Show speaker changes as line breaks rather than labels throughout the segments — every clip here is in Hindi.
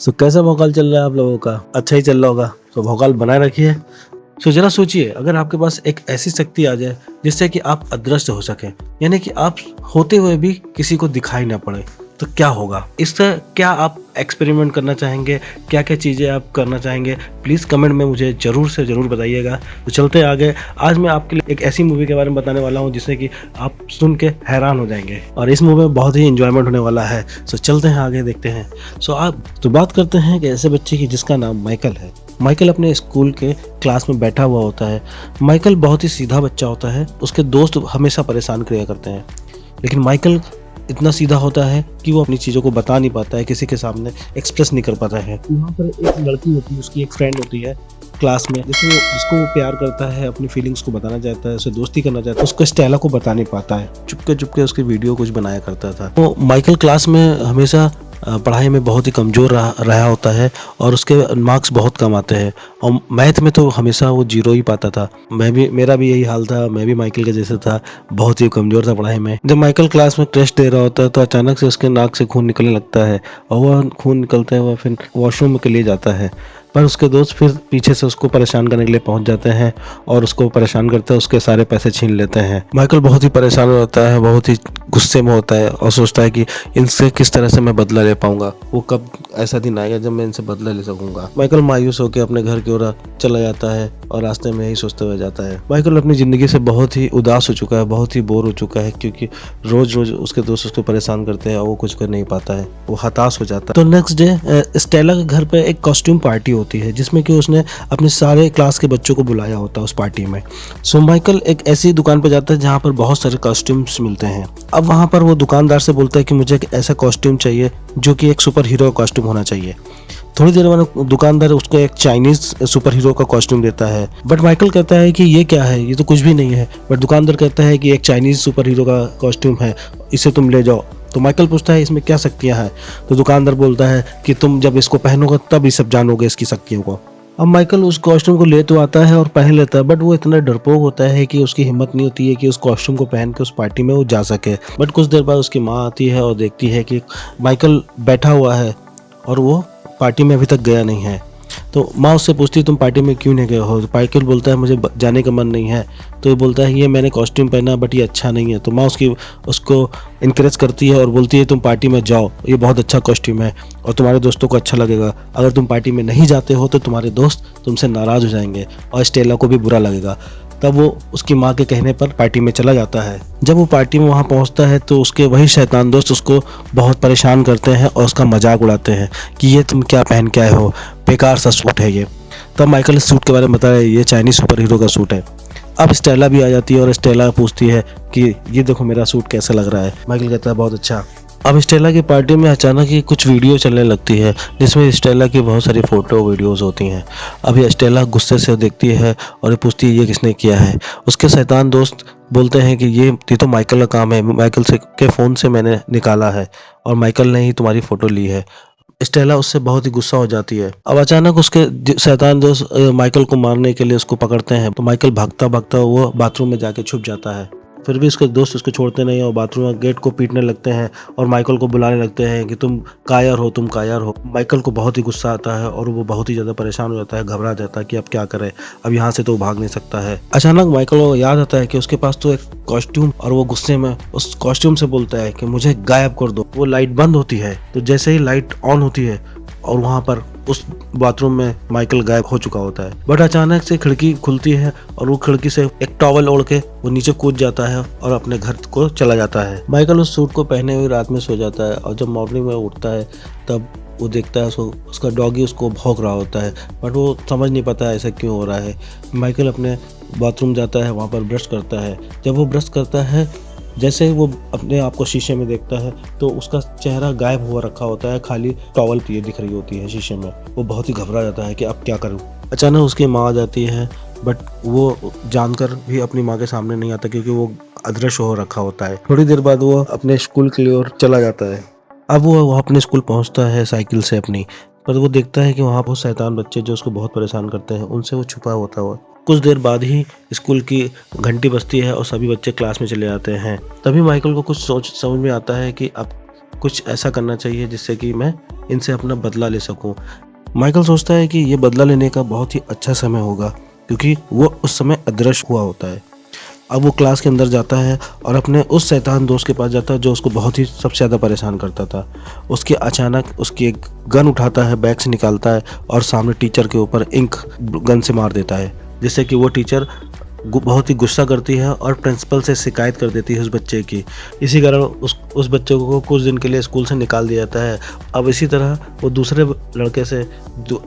सो कैसा भोकाल चल रहा है आप लोगों का? अच्छा ही चल रहा होगा। तो भोकाल बनाए रखिए। सो जरा सोचिए, अगर आपके पास एक ऐसी शक्ति आ जाए जिससे कि आप अदृश्य हो सके, यानी कि आप होते हुए भी किसी को दिखाई ना पड़े, तो क्या होगा? इससे क्या आप एक्सपेरिमेंट करना चाहेंगे? क्या क्या चीज़ें आप करना चाहेंगे? प्लीज़ कमेंट में मुझे ज़रूर से ज़रूर बताइएगा। तो चलते हैं आगे। आज मैं आपके लिए एक ऐसी मूवी के बारे में बताने वाला हूँ जिससे कि आप सुन के हैरान हो जाएंगे, और इस मूवी में बहुत ही इंजॉयमेंट होने वाला है। सो चलते हैं आगे, देखते हैं। सो आप तो बात करते हैं कि ऐसे बच्चे की जिसका नाम माइकल है। माइकल अपने स्कूल के क्लास में बैठा हुआ होता है। माइकल बहुत ही सीधा बच्चा होता है। उसके दोस्त हमेशा परेशान किया करते हैं, लेकिन माइकल इतना सीधा होता है कि वो अपनी चीज़ों को बता नहीं पाता है, किसी के सामने एक्सप्रेस नहीं कर पाता है। वहाँ पर एक लड़की होती है, उसकी एक फ्रेंड होती है क्लास में, जिसको वो प्यार करता है, अपनी फीलिंग्स को बताना चाहता है, उससे दोस्ती करना चाहता है। उसको स्टेला को बता नहीं पाता है। चुपके चुपके उसकी वीडियो कुछ बनाया करता था। तो माइकल क्लास में हमेशा पढ़ाई में बहुत ही कमज़ोर रहा होता है, और उसके मार्क्स बहुत कम आते हैं, और मैथ में तो हमेशा वो जीरो ही पाता था। मेरा भी यही हाल था। मैं भी माइकल के जैसे था, बहुत ही कमज़ोर था पढ़ाई में। जब माइकल क्लास में टेस्ट दे रहा होता है तो अचानक से उसके नाक से खून निकलने लगता है, और वह खून निकलते हुए फिर वॉशरूम के लिए जाता है। पर उसके दोस्त फिर पीछे से उसको परेशान करने के लिए पहुंच जाते हैं, और उसको परेशान करते हैं, उसके सारे पैसे छीन लेते हैं। माइकल बहुत ही परेशान होता है, बहुत ही गुस्से में होता है, और सोचता है कि इनसे किस तरह से मैं बदला ले पाऊंगा। वो कब ऐसा दिन आएगा जब मैं इनसे बदला ले सकूंगा। माइकल मायूस होकर अपने घर की ओर चला जाता है, और रास्ते में यही सोचते हुए जाता है। माइकल अपनी जिंदगी से बहुत ही उदास हो चुका है, बहुत ही बोर हो चुका है, क्योंकि रोज रोज उसके दोस्त उसको परेशान करते हैं और वो कुछ कर नहीं पाता है। वो हताश हो जाता है। तो नेक्स्ट डे स्टेला के घर पे एक कॉस्ट्यूम पार्टी होती है, जिसमें कि उसने अपने सारे क्लास के बच्चों को बुलाया होता है उस पार्टी में। सो माइकल एक ऐसी दुकान पर जाता है जहाँ पर बहुत सारे कॉस्ट्यूम्स मिलते हैं। अब वहाँ पर वो दुकानदार से बोलता है कि मुझे एक ऐसा कॉस्ट्यूम चाहिए जो कि एक सुपर हीरो का कॉस्ट्यूम होना चाहिए। थोड़ी देर बाद दुकानदार उसको एक चाइनीज सुपर हीरो का कॉस्ट्यूम देता है, बट माइकल कहता है कि ये क्या है, ये तो कुछ भी नहीं है। बट दुकानदार कहता है कि एक चाइनीज सुपर हीरो का कॉस्ट्यूम है, इसे तुम ले जाओ। तो माइकल पूछता है इसमें क्या शक्तियां हैं? तो दुकानदार बोलता है कि तुम जब इसको पहनोगे तब ये सब जानोगे इसकी शक्तियों को। अब माइकल उस कॉस्ट्यूम को ले तो आता है और पहन लेता है, बट वो इतना डरपोक होता है कि उसकी हिम्मत नहीं होती है कि उस कॉस्ट्यूम को पहन के उस पार्टी में वो जा सके। बट कुछ देर बाद उसकी माँ आती है और देखती है कि माइकल बैठा हुआ है और वो पार्टी में अभी तक गया नहीं है। तो माँ उससे पूछती है तुम पार्टी में क्यों नहीं गए हो? तो माइकल बोलता है मुझे जाने का मन नहीं है। तो ये बोलता है ये मैंने कॉस्ट्यूम पहना बट ये अच्छा नहीं है। तो माँ उसको इनकरेज करती है और बोलती है तुम पार्टी में जाओ, ये बहुत अच्छा कॉस्ट्यूम है और तुम्हारे दोस्तों को अच्छा लगेगा। अगर तुम पार्टी में नहीं जाते हो तो तुम्हारे दोस्त तुमसे नाराज़ हो जाएंगे और स्टेला को भी बुरा लगेगा। तब वो उसकी माँ के कहने पर पार्टी में चला जाता है। जब वो पार्टी में वहाँ पहुँचता है तो उसके वही शैतान दोस्त उसको बहुत परेशान करते हैं और उसका मजाक उड़ाते हैं कि ये तुम क्या पहन के आए हो, बेकार सा सूट है ये। तब माइकल इस सूट के बारे में बता रहा है ये चाइनीज सुपर हीरो का सूट है। अब स्टेला भी आ जाती है और स्टेला पूछती है कि ये देखो मेरा सूट कैसा लग रहा है। माइकल कहता है बहुत अच्छा। अब स्टेला की पार्टी में अचानक ही कुछ वीडियो चलने लगती है जिसमें स्टेला की बहुत सारी फोटो वीडियोस होती हैं। अब ये स्टेला गुस्से से देखती है और ये पूछती है ये किसने किया है। उसके शैतान दोस्त बोलते हैं कि ये तो माइकल का काम है, माइकल से के फ़ोन से मैंने निकाला है और माइकल ने ही तुम्हारी फ़ोटो ली है। स्टेला उससे बहुत ही गुस्सा हो जाती है। अब अचानक उसके शैतान दोस्त माइकल को मारने के लिए उसको पकड़ते हैं, तो माइकल भागता भागता वो बाथरूम में जाके छुप जाता है। फिर भी उसके दोस्त उसको छोड़ते नहीं और बाथरूम में गेट को पीटने लगते हैं और माइकल को बुलाने लगते हैं कि तुम कायर हो, तुम कायर हो। माइकल को बहुत ही गुस्सा आता है और वो बहुत ही ज़्यादा परेशान हो जाता है, घबरा जाता है कि अब क्या करे, अब यहाँ से तो भाग नहीं सकता है। अचानक माइकल को याद आता है कि उसके पास तो एक कॉस्ट्यूम, और वो गुस्से में उस कॉस्ट्यूम से बोलता है कि मुझे गायब कर दो। वो लाइट बंद होती है, तो जैसे ही लाइट ऑन होती है और वहाँ पर उस बाथरूम में माइकल गायब हो चुका होता है। बट अचानक से खिड़की खुलती है और वो खिड़की से एक टॉवल ओढ़ के वो नीचे कूद जाता है और अपने घर को चला जाता है। माइकल उस सूट को पहने हुए रात में सो जाता है और जब मॉर्निंग में उठता है तब वो देखता है उसका डॉगी उसको भौंक रहा होता है, बट वो समझ नहीं पाता ऐसा क्यों हो रहा है। माइकल अपने बाथरूम जाता है, वहाँ पर ब्रश करता है। जब वो ब्रश करता है, जैसे ही वो अपने आप को शीशे में देखता है तो उसका चेहरा गायब हुआ रखा होता है, खाली टॉवल दिख रही होती है शीशे में। वो बहुत ही घबरा जाता है कि अब क्या करूं। अचानक उसकी माँ आ जाती है, बट वो जानकर भी अपनी माँ के सामने नहीं आता क्योंकि वो अदृश्य हो रखा होता है। थोड़ी देर बाद वो अपने स्कूल की ओर चला जाता है। अब वो अपने स्कूल पहुंचता है साइकिल से अपनी, पर वो देखता है कि वहाँ बहुत शैतान बच्चे जो उसको बहुत परेशान करते हैं, उनसे वो छुपा होता हुआ। कुछ देर बाद ही स्कूल की घंटी बजती है और सभी बच्चे क्लास में चले आते हैं। तभी माइकल को कुछ समझ में आता है कि अब कुछ ऐसा करना चाहिए जिससे कि मैं इनसे अपना बदला ले सकूं। माइकल सोचता है कि ये बदला लेने का बहुत ही अच्छा समय होगा क्योंकि वो उस समय अदृश्य हुआ होता है। अब वो क्लास के अंदर जाता है और अपने उस शैतान दोस्त के पास जाता है जो उसको बहुत ही सबसे ज़्यादा परेशान करता था। उसके अचानक उसकी एक गन उठाता है, बैग से निकालता है और सामने टीचर के ऊपर इंक गन से मार देता है, जिससे कि वो टीचर बहुत ही गुस्सा करती है और प्रिंसिपल से शिकायत कर देती है उस बच्चे की। इसी कारण उस बच्चे को कुछ दिन के लिए स्कूल से निकाल दिया जाता है। अब इसी तरह वो दूसरे लड़के से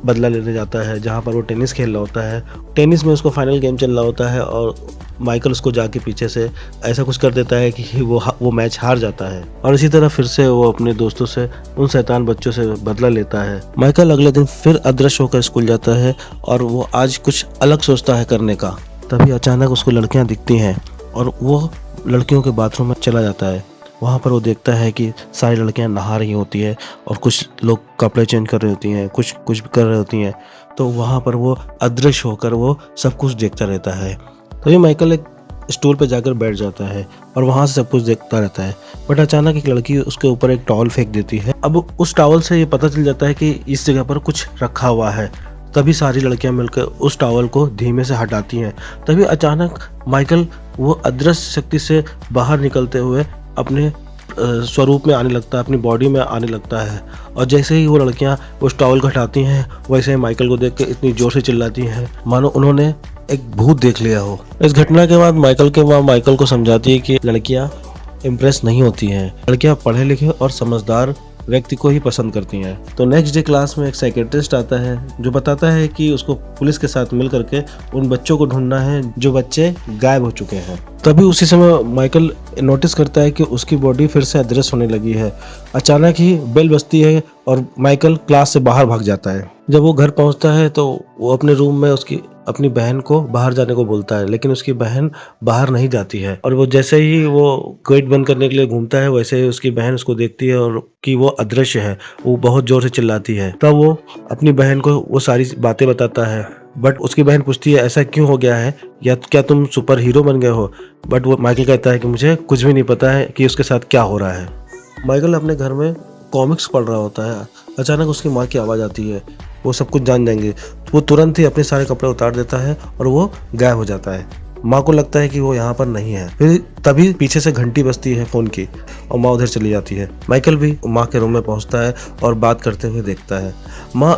बदला लेने जाता है जहाँ पर वो टेनिस खेल रहा होता है। टेनिस में उसको फाइनल गेम चल रहा होता है और माइकल उसको जाके पीछे से ऐसा कुछ कर देता है कि वो मैच हार जाता है। और इसी तरह फिर से वो अपने दोस्तों से, उन शैतान बच्चों से बदला लेता है। माइकल अगले दिन फिर अदृश्य होकर स्कूल जाता है और वो आज कुछ अलग सोचता है करने का। तभी अचानक उसको लड़कियां दिखती हैं और वो लड़कियों के बाथरूम में चला जाता है। वहाँ पर वो देखता है कि सारी लड़कियां नहा रही होती है और कुछ लोग कपड़े चेंज कर रही होती हैं, कुछ कर रही होती हैं। तो वहाँ पर वो अदृश्य होकर वो सब कुछ देखता रहता है। तभी माइकल एक स्टूल पर जाकर बैठ जाता है और वहाँ से सब कुछ देखता रहता है। बट अचानक एक लड़की उसके ऊपर एक टॉवल फेंक देती है। अब उस टॉवल से ये पता चल जाता है कि इस जगह पर कुछ रखा हुआ है। तभी सारी लड़कियां मिलकर उस टॉवल को धीमे से हटाती हैं। तभी अचानक माइकल वो अदृश्य शक्ति से बाहर निकलते हुए अपने स्वरूप में आने लगता है, अपनी बॉडी में आने लगता है। और जैसे ही वो लड़कियां उस टॉवल को हटाती हैं वैसे ही माइकल को देख के इतनी जोर से चिल्लाती हैं मानो उन्होंने एक भूत देख लिया हो। इस घटना के बाद माइकल के माँ माइकल को समझाती है कि लड़कियां इम्प्रेस नहीं होती हैं, लड़कियां पढ़े लिखे और समझदार व्यक्ति को ही पसंद करती हैं। तो नेक्स्ट डे क्लास में एक साइकेट्रिस्ट आता है जो बताता है कि उसको पुलिस के साथ मिल करके उन बच्चों को ढूंढना है जो बच्चे गायब हो चुके हैं। तभी उसी समय माइकल नोटिस करता है कि उसकी बॉडी फिर से अदृश्य होने लगी है। अचानक ही बेल बजती है और माइकल क्लास से बाहर भाग जाता है। जब वो घर पहुंचता है तो वो अपने रूम में अपनी बहन को बाहर जाने को बोलता है, लेकिन उसकी बहन बाहर नहीं जाती है। और वो जैसे ही वो गेट बंद करने के लिए घूमता है वैसे ही उसकी बहन उसको देखती है और कि वो अदृश्य है। वो बहुत जोर से चिल्लाती है। तब वो अपनी बहन को वो सारी बातें बताता है। बट उसकी बहन पूछती है ऐसा क्यों हो गया है, या क्या तुम सुपर हीरो बन गए हो। बट वो माइकल कहता है कि मुझे कुछ भी नहीं पता है कि उसके साथ क्या हो रहा है। माइकल अपने घर में कॉमिक्स पढ़ रहा होता है। अचानक उसकी माँ की आवाज़ आती है, वो सब कुछ जान जाएंगे। वो तुरंत ही अपने सारे कपड़े उतार देता है और वो गायब हो जाता है। माँ को लगता है कि वो यहाँ पर नहीं है। फिर तभी पीछे से घंटी बजती है फ़ोन की और माँ उधर चली जाती है। माइकल भी माँ के रूम में पहुँचता है और बात करते हुए देखता है। माँ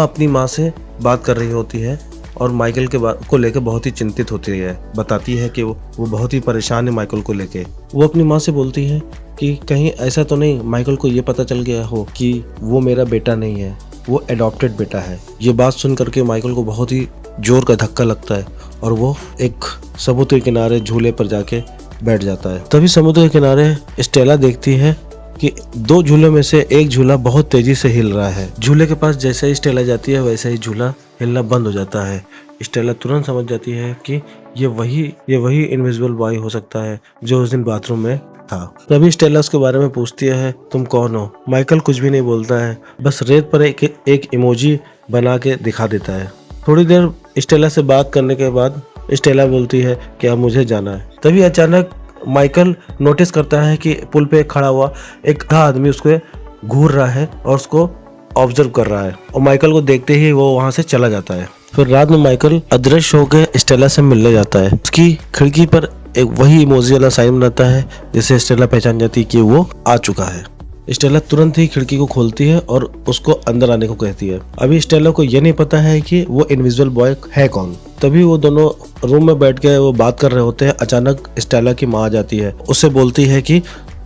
अपनी माँ से बात कर रही होती है और माइकल के को लेकर बहुत ही चिंतित होती है। बताती है कि वो बहुत ही परेशान है माइकल को लेके। वो अपनी माँ से बोलती है कि कहीं ऐसा तो नहीं माइकल को ये पता चल गया हो कि वो मेरा बेटा नहीं है, वो एडॉप्टेड बेटा है। ये बात सुन करके माइकल को बहुत ही जोर का धक्का लगता है और वो एक समुद्र के किनारे झूले पर जाके बैठ जाता है। तभी समुद्र के किनारे स्टेला देखती है कि दो झूलों में से एक झूला बहुत तेजी से हिल रहा है। झूले के पास जैसे ही स्टेला जाती है वैसे ही झूला हिलना बंद हो जाता है। स्टेला तुरंत समझ जाती है कि ये वही इनविजिबल बॉय हो सकता है जो उस दिन बाथरूम में था। तभी स्टेला उसके बारे में पूछती है तुम कौन हो। माइकल कुछ भी नहीं बोलता है, बस रेत पर एक इमोजी बना के दिखा देता है। थोड़ी देर स्टेला से बात करने के बाद स्टेला बोलती है कि अब मुझे जाना है। तभी अचानक माइकल नोटिस करता है कि पुल पे खड़ा हुआ एक आदमी उसको घूर रहा है और उसको ऑब्जर्व कर रहा है। और माइकल को देखते ही वो वहां से चला जाता है। फिर रात में माइकल अदृश्य होकर स्टेला से मिलने जाता है। उसकी खिड़की पर एक वही इमोजी वाला साइन बनाता है जिससे स्टेला पहचान जाती है कि वो आ चुका है। स्टेला तुरंत ही खिड़की को खोलती है और उसको अंदर आने को कहती है। अभी स्टेला को ये नहीं पता है कि वो इनविजिबल बॉय है कौन। तभी वो दोनों रूम में बैठ के वो बात कर रहे होते हैं। अचानक स्टेला की माँ आ जाती है, उससे बोलती है कि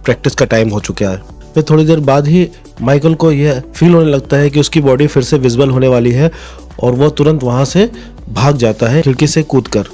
प्रैक्टिस का टाइम हो चुका है। फिर थोड़ी देर बाद ही माइकल को यह फील होने लगता है कि उसकी बॉडी फिर से विजिबल होने वाली है और वो तुरंत वहां से भाग जाता है खिड़की से कूदकर।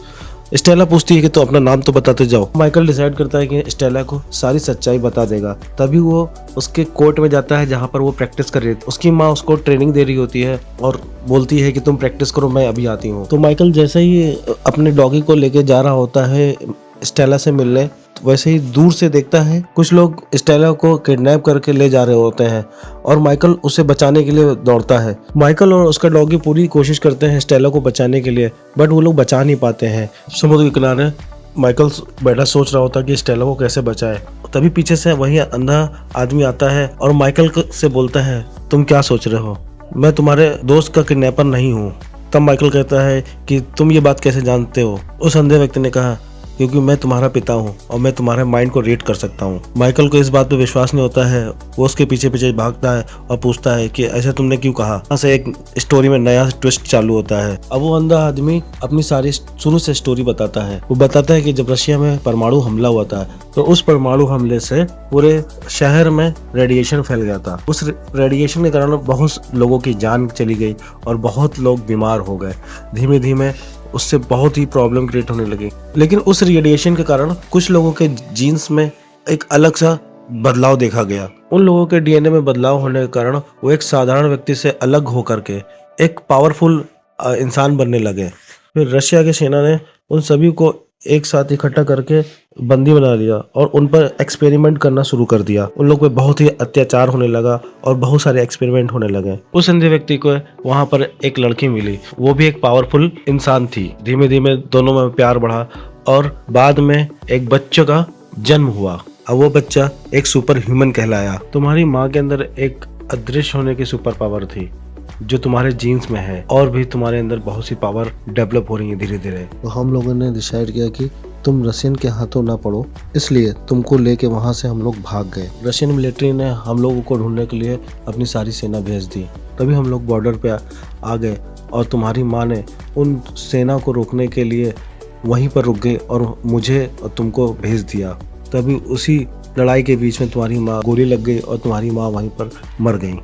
स्टेला पूछती है कि तो अपना नाम तो बताते जाओ। माइकल डिसाइड करता है कि स्टेला को सारी सच्चाई बता देगा। तभी वो उसके कोर्ट में जाता है जहाँ पर वो प्रैक्टिस कर रही थी। उसकी माँ उसको ट्रेनिंग दे रही होती है और बोलती है कि तुम प्रैक्टिस करो, मैं अभी आती हूँ। तो माइकल जैसे ही अपने डॉगी को लेके जा रहा होता है स्टेला से मिलने, वैसे ही दूर से देखता है कुछ लोग स्टेला को किडनैप करके ले जा रहे होते हैं और माइकल उसे बचाने के लिए दौड़ता है। माइकल और उसका डॉगी पूरी कोशिश करते हैं स्टेला को बचाने के लिए, बट वो लोग बचा नहीं पाते हैं। समुद्र के किनारे माइकल बैठा सोच रहा होता कि स्टेला को कैसे बचाए। तभी पीछे से वही अंधा आदमी आता है और माइकल से बोलता है, तुम क्या सोच रहे हो, मैं तुम्हारे दोस्त का किडनैपर नहीं हूँ। तब माइकल कहता है कि तुम ये बात कैसे जानते हो। उस अंधे व्यक्ति ने कहा, क्योंकि मैं तुम्हारा पिता हूँ और मैं तुम्हारे माइंड को रीड कर सकता हूँ। माइकल को इस बात पे विश्वास नहीं होता है। वो उसके पीछे पीछे भागता है और पूछता है कि ऐसा तुमने क्यों कहा। यहाँ से एक स्टोरी में नया ट्विस्ट चालू होता है। अब वो अंधा आदमी अपनी सारी शुरू से स्टोरी बताता है। वो बताता है कि जब रशिया में परमाणु हमला हुआ था तो उस परमाणु हमले से पूरे शहर में रेडिएशन फैल गया था। उस रेडिएशन के कारण बहुत लोगों की जान चली गई और बहुत लोग बीमार हो गए। धीमे धीमे उससे बहुत ही प्रॉब्लम क्रिएट होने लगी। लेकिन उस रेडिएशन के कारण कुछ लोगों के जीन्स में एक अलग सा बदलाव देखा गया। उन लोगों के डीएनए में बदलाव होने के कारण वो एक साधारण व्यक्ति से अलग होकर के एक पावरफुल इंसान बनने लगे। फिर रशिया की सेना ने उन सभी को एक साथ इकट्ठा करके बंदी बना लिया और उन पर एक्सपेरिमेंट करना शुरू कर दिया। उन लोग पे बहुत ही अत्याचार होने लगा और बहुत सारे एक्सपेरिमेंट होने लगे। उस अंधे व्यक्ति को वहां पर एक लड़की मिली, वो भी एक पावरफुल इंसान थी। धीमे धीमे दोनों में प्यार बढ़ा और बाद में एक बच्चे का जन्म हुआ। अब वो बच्चा एक सुपर ह्यूमन कहलाया। तुम्हारी माँ के अंदर एक अदृश्य होने की सुपर पावर थी जो तुम्हारे जीन्स में है और भी तुम्हारे अंदर बहुत सी पावर डेवलप हो रही है धीरे धीरे। तो हम लोगों ने डिसाइड किया कि तुम रशियन के हाथों ना पड़ो, इसलिए तुमको लेके वहां से हम लोग भाग गए। रशियन मिलिट्री ने हम लोगों को ढूंढने के लिए अपनी सारी सेना भेज दी। तभी हम लोग बॉर्डर पे आ गए और तुम्हारी माँ ने उन सेना को रोकने के लिए वहीं पर रुक गई और मुझे और तुमको भेज दिया। तभी उसी लड़ाई के बीच में तुम्हारी माँ गोली लग गई और तुम्हारी माँ वहीं पर मर गई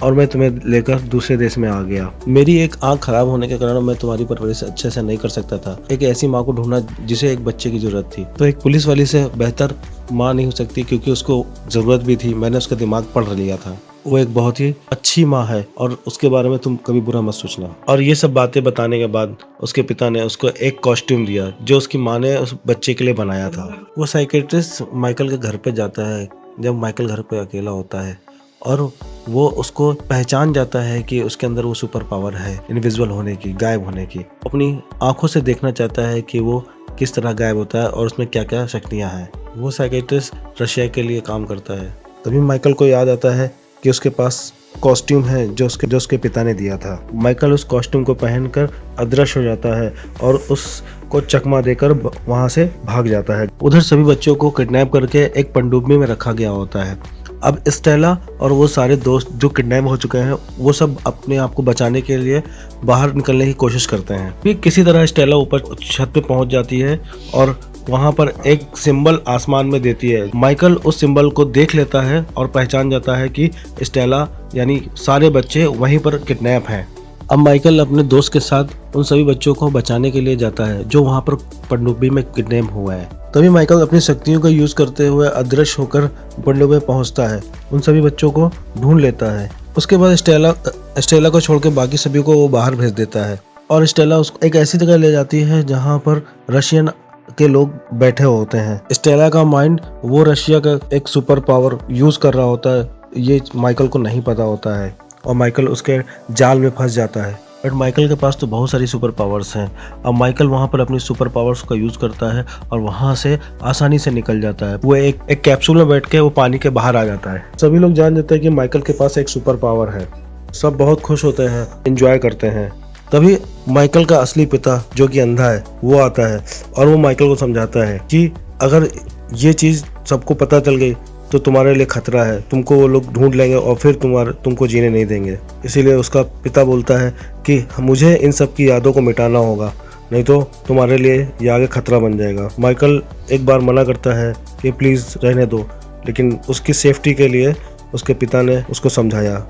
और मैं तुम्हें लेकर दूसरे देश में आ गया। मेरी एक आंख खराब होने के कारण मैं तुम्हारी परवरिश अच्छे से नहीं कर सकता था। एक ऐसी माँ को ढूंढना जिसे एक बच्चे की जरूरत थी। तो एक पुलिस वाली से बेहतर माँ नहीं हो सकती, क्योंकि उसको जरूरत भी थी। मैंने उसका दिमाग पढ़ लिया था। वो एक बहुत ही अच्छी माँ है और उसके बारे में तुम कभी बुरा मत सोचना। और ये सब बातें बताने के बाद उसके पिता ने उसको एक कॉस्ट्यूम दिया जो उसकी माँ ने उस बच्चे के लिए बनाया था। वो साइकेट्रिस्ट माइकल के घर पे जाता है जब माइकल घर पे अकेला होता है और वो उसको पहचान जाता है कि उसके अंदर वो सुपर पावर है इनविजिबल होने की, गायब होने की। अपनी आंखों से देखना चाहता है कि वो किस तरह गायब होता है और उसमें क्या क्या शक्तियां हैं। वो साइकेट्रिस्ट रशिया के लिए काम करता है। तभी माइकल को याद आता है कि उसके पास कॉस्ट्यूम है जो उसके पिता ने दिया था। माइकल उस कॉस्ट्यूम को पहनकर अदृश्य हो जाता है और उसको चकमा देकर वहां से भाग जाता है। उधर सभी बच्चों को किडनैप करके एक पनडुब्बी में रखा गया होता है। अब स्टेला और वो सारे दोस्त जो किडनैप हो चुके हैं वो सब अपने आप को बचाने के लिए बाहर निकलने की कोशिश करते हैं। फिर किसी तरह स्टेला ऊपर छत पे पहुंच जाती है और वहां पर एक सिंबल आसमान में देती है। माइकल उस सिंबल को देख लेता है और पहचान जाता है कि स्टेला यानी सारे बच्चे वहीं पर किडनैप हैं। अब माइकल अपने दोस्त के साथ उन सभी बच्चों को बचाने के लिए जाता है जो वहां पर पनडुब्बी में किडनैप हुआ है। तभी माइकल अपनी शक्तियों का यूज करते हुए अदृश्य होकर पनडुब्बी में पहुंचता है, उन सभी बच्चों को ढूंढ लेता है। उसके बाद स्टेला को छोड़ के बाकी सभी को वो बाहर भेज देता है और स्टेला उसको एक ऐसी जगह ले जाती है जहाँ पर रशियन के लोग बैठे होते हैं। स्टेला का माइंड वो रशिया का एक सुपर पावर यूज कर रहा होता है, ये माइकल को नहीं पता होता है और माइकल उसके जाल में फंस जाता है। बट माइकल के पास तो बहुत सारी सुपर पावर्स हैं। अब माइकल वहाँ पर अपनी सुपर पावर्स का यूज करता है और वहाँ से आसानी से निकल जाता है। वो एक कैप्सूल में बैठ के वो पानी के बाहर आ जाता है। सभी लोग जान जाते हैं कि माइकल के पास एक सुपर पावर है। सब बहुत खुश होते हैं, एंजॉय करते हैं। तभी माइकल का असली पिता जो कि अंधा है वो आता है और वो माइकल को समझाता है कि अगर ये चीज सबको पता चल गई तो तुम्हारे लिए खतरा है, तुमको वो लोग ढूंढ लेंगे और फिर तुमको जीने नहीं देंगे। इसीलिए उसका पिता बोलता है कि मुझे इन सब की यादों को मिटाना होगा, नहीं तो तुम्हारे लिए ये आगे खतरा बन जाएगा। माइकल एक बार मना करता है कि प्लीज रहने दो, लेकिन उसकी सेफ्टी के लिए उसके पिता ने उसको समझाया।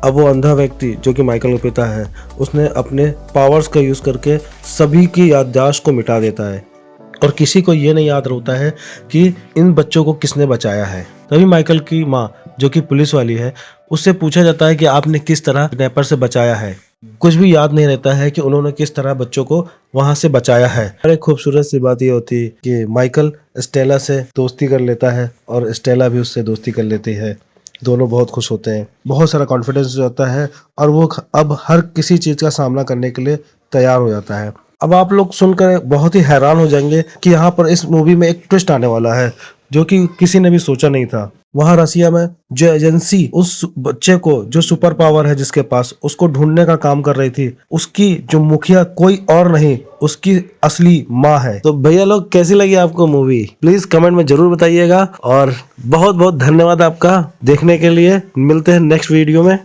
अब वो अंधा व्यक्ति जो कि माइकल का पिता है उसने अपने पावर्स का यूज करके सभी की याददाश्त को मिटा देता है और किसी को ये नहीं याद रहता है कि इन बच्चों को किसने बचाया है। तभी माइकल की माँ जो कि पुलिस वाली है उससे पूछा जाता है कि आपने किस तरह किडनैपर से बचाया है। कुछ भी याद नहीं रहता है कि उन्होंने किस तरह बच्चों को वहां से बचाया है। और एक खूबसूरत सी बात ये होती है कि माइकल स्टेला से दोस्ती कर लेता है और स्टेला भी उससे दोस्ती कर लेती है। दोनों बहुत खुश होते हैं, बहुत सारा कॉन्फिडेंस हो जाता है और वो अब हर किसी चीज का सामना करने के लिए तैयार हो जाता है। अब आप लोग सुनकर बहुत ही हैरान हो जाएंगे कि यहाँ पर इस मूवी में एक ट्विस्ट आने वाला है जो कि किसी ने भी सोचा नहीं था। वहाँ रसिया में जो एजेंसी उस बच्चे को जो सुपर पावर है जिसके पास, उसको ढूंढने का काम कर रही थी, उसकी जो मुखिया कोई और नहीं, उसकी असली माँ है। तो भैया लोग, कैसी लगी आपको मूवी? प्लीज कमेंट में जरूर बताइएगा और बहुत बहुत धन्यवाद आपका देखने के लिए। मिलते हैं नेक्स्ट वीडियो में।